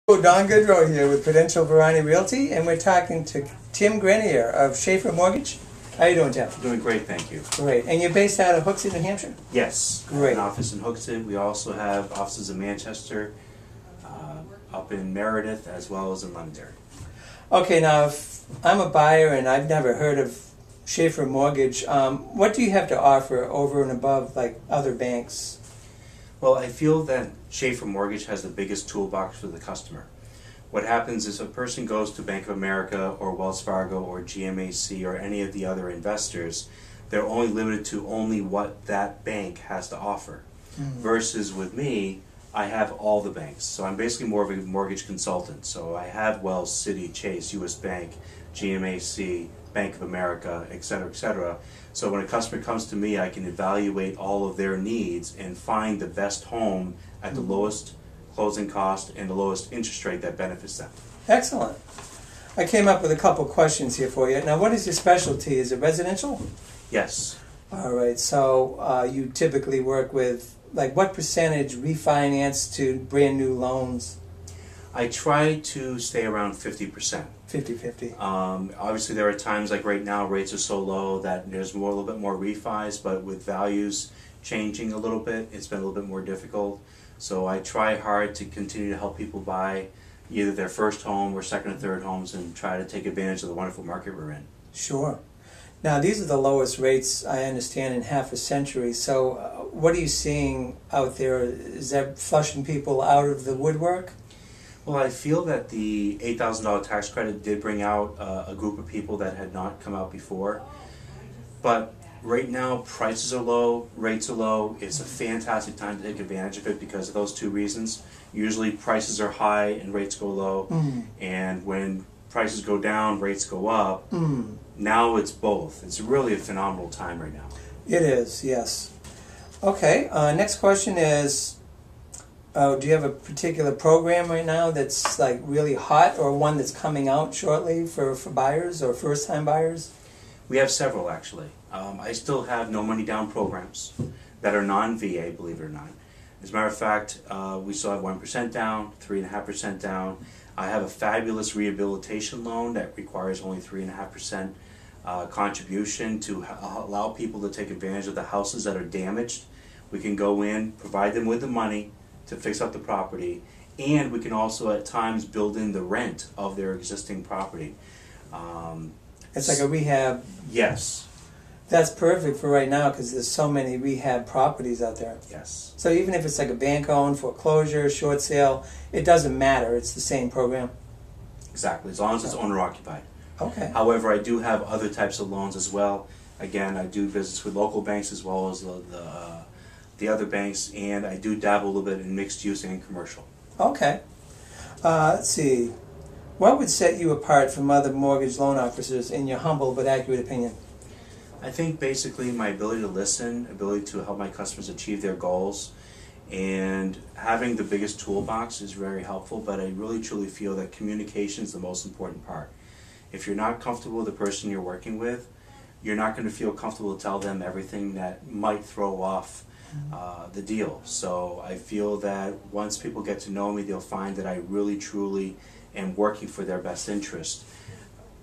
Don Goodrow here with Prudential Variety Realty, and we're talking to Tim Grenier of Schaefer Mortgage. How you doing, Tim? Doing great, thank you. Great. And you're based out of Hooksett, New Hampshire? Yes. Great. An office in Hooksett. We also have offices in Manchester, up in Meredith, as well as in Londonderry. Okay, now if I'm a buyer and I've never heard of Schaefer Mortgage, what do you have to offer over and above like other banks? Well, I feel that Schaefer Mortgage has the biggest toolbox for the customer. What happens is a person goes to Bank of America or Wells Fargo or GMAC or any of the other investors, they're only limited to only what that bank has to offer. Versus with me, I have all the banks. So I'm basically more of a mortgage consultant. So I have Wells, Citi, Chase, US Bank, GMAC, Bank of America, etc., etc. So when a customer comes to me, I can evaluate all of their needs and find the best home at the lowest closing cost and the lowest interest rate that benefits them. Excellent. I came up with a couple questions here for you. Now, what is your specialty? Is it residential? Yes. All right. So you typically work with, like, what percentage refinance to brand new loans? I try to stay around 50%. 50-50. Obviously, there are times like right now, rates are so low that there's a little bit more refis, but with values changing a little bit, it's been a little bit more difficult. So I try hard to continue to help people buy either their first home or second or third homes and try to take advantage of the wonderful market we're in. Sure. Now, these are the lowest rates, I understand, in half a century. So what are you seeing out there? Is that flushing people out of the woodwork? Well, I feel that the $8,000 tax credit did bring out a group of people that had not come out before. But right now, prices are low, rates are low. It's a fantastic time to take advantage of it because of those two reasons. Usually prices are high and rates go low. And when prices go down, rates go up. Now it's both. It's really a phenomenal time right now. It is, yes. Okay, next question is, do you have a particular program right now that's like really hot or one that's coming out shortly for buyers or first-time buyers? We have several, actually. I still have no money down programs that are non-VA, believe it or not. As a matter of fact, we still have 1% down, 3.5% down. I have a fabulous rehabilitation loan that requires only 3.5% contribution to allow people to take advantage of the houses that are damaged. We can go in, provide them with the money to fix up the property, and we can also at times build in the rent of their existing property. It's like a rehab. Yes. That's perfect for right now because there's so many rehab properties out there. Yes. So even if it's like a bank-owned, foreclosure, short sale, it doesn't matter. It's the same program. Exactly, as long as it's owner-occupied. Okay. However, I do have other types of loans as well. Again, I do business with local banks as well as the other banks, and I do dabble a little bit in mixed use and commercial. Okay. Let's see. What would set you apart from other mortgage loan officers in your humble but accurate opinion? I think basically my ability to listen, ability to help my customers achieve their goals, and having the biggest toolbox is very helpful, but I really truly feel that communication is the most important part. If you're not comfortable with the person you're working with, you're not going to feel comfortable to tell them everything that might throw off the deal. So I feel that once people get to know me, they'll find that I really truly am working for their best interest.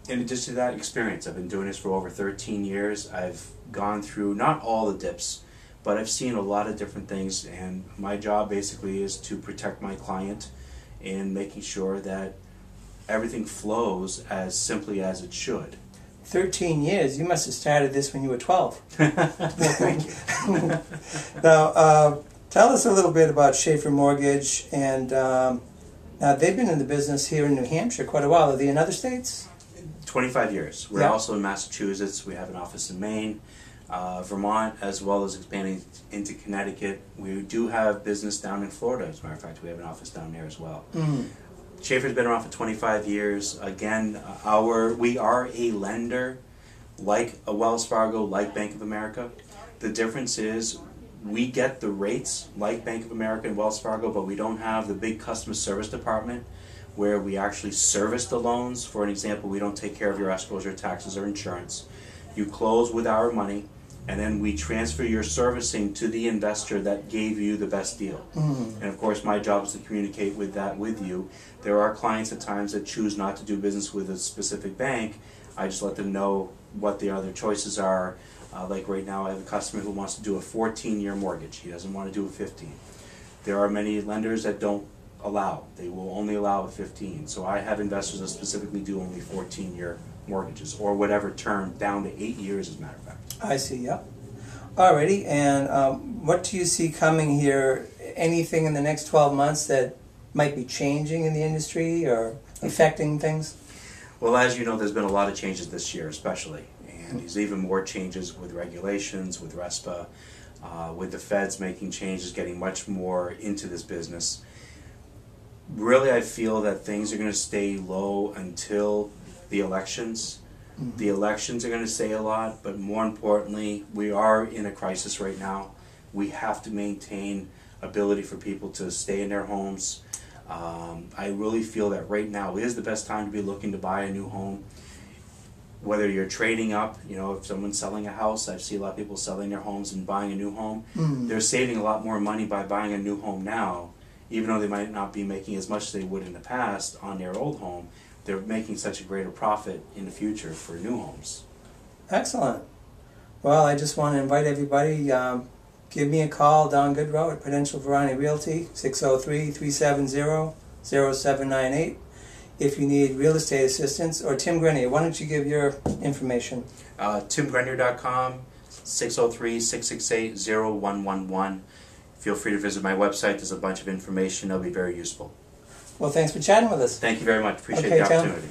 In addition to that experience, I've been doing this for over 13 years. I've gone through not all the dips, but I've seen a lot of different things, and my job basically is to protect my client and making sure that everything flows as simply as it should. 13 years. You must have started this when you were 12. Thank you. Now, tell us a little bit about Schaefer Mortgage, and now they've been in the business here in New Hampshire quite a while. Are they in other states? 25 years. We're also in Massachusetts. We have an office in Maine, Vermont, as well as expanding into Connecticut. We do have business down in Florida. As a matter of fact, we have an office down there as well. Schaefer's been around for 25 years. Again, we are a lender like a Wells Fargo, like Bank of America. The difference is we get the rates like Bank of America and Wells Fargo, but we don't have the big customer service department where we actually service the loans. For an example, we don't take care of your escrows or taxes or insurance. You close with our money. and then we transfer your servicing to the investor that gave you the best deal. And of course, my job is to communicate with you. There are clients at times that choose not to do business with a specific bank. I just let them know what the other choices are. Like right now, I have a customer who wants to do a 14-year mortgage. He doesn't want to do a 15. There are many lenders that don't allow. They will only allow a 15. So I have investors that specifically do only 14-year mortgages, or whatever term, down to 8 years, as a matter of fact. I see, yep. Alrighty, and what do you see coming here? Anything in the next 12 months that might be changing in the industry or affecting things? Well, as you know, there's been a lot of changes this year, especially. And there's even more changes with regulations, with RESPA, with the feds making changes, getting much more into this business. Really, I feel that things are going to stay low until the elections. The elections are going to say a lot, but more importantly, we are in a crisis right now. We have to maintain ability for people to stay in their homes. I really feel that right now is the best time to be looking to buy a new home. Whether you're trading up, you know, if someone's selling a house, I see a lot of people selling their homes and buying a new home. They're saving a lot more money by buying a new home now, even though they might not be making as much as they would in the past on their old home. They're making such a greater profit in the future for new homes. Excellent. Well, I just want to invite everybody, give me a call down Good Road at Prudential Variety Realty, 603-370-0798. If you need real estate assistance, or Tim Grenier, why don't you give your information? TimGrenier.com, 603-668-0111. Feel free to visit my website. There's a bunch of information that'll be very useful. Well, thanks for chatting with us. Thank you very much. Appreciate Okay, the Tim. opportunity.